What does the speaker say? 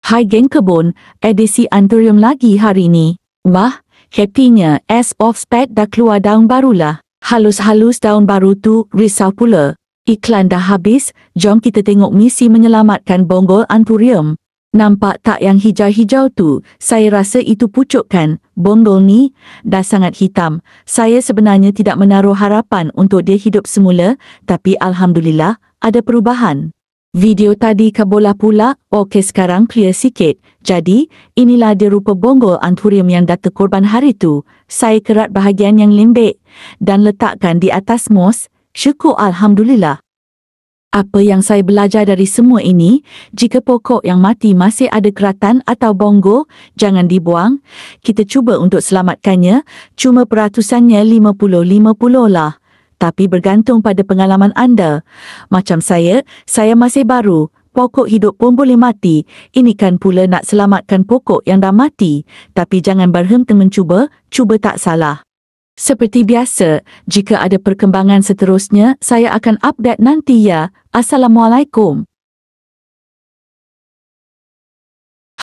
Hai geng kebun, edisi Anthurium lagi hari ni. Wah, happynya as of spec dah keluar daun barulah. Halus-halus daun baru tu risau pula. Iklan dah habis, jom kita tengok misi menyelamatkan bonggol Anthurium. Nampak tak yang hijau-hijau tu? Saya rasa itu pucuk kan? Bonggol ni dah sangat hitam. Saya sebenarnya tidak menaruh harapan untuk dia hidup semula, tapi Alhamdulillah ada perubahan. Video tadi kabolah pula, okey sekarang clear sikit. Jadi, inilah dia rupa bonggol Anthurium yang dah terkorban hari tu. Saya kerat bahagian yang lembek dan letakkan di atas mos. Syukur Alhamdulillah. Apa yang saya belajar dari semua ini, jika pokok yang mati masih ada keratan atau bonggol, jangan dibuang. Kita cuba untuk selamatkannya, cuma peratusannya 50-50 lah. Tapi bergantung pada pengalaman anda. Macam saya masih baru. Pokok hidup pun boleh mati. Ini kan pula nak selamatkan pokok yang dah mati. Tapi jangan berhenti mencuba, cuba tak salah. Seperti biasa, jika ada perkembangan seterusnya, saya akan update nanti ya. Assalamualaikum.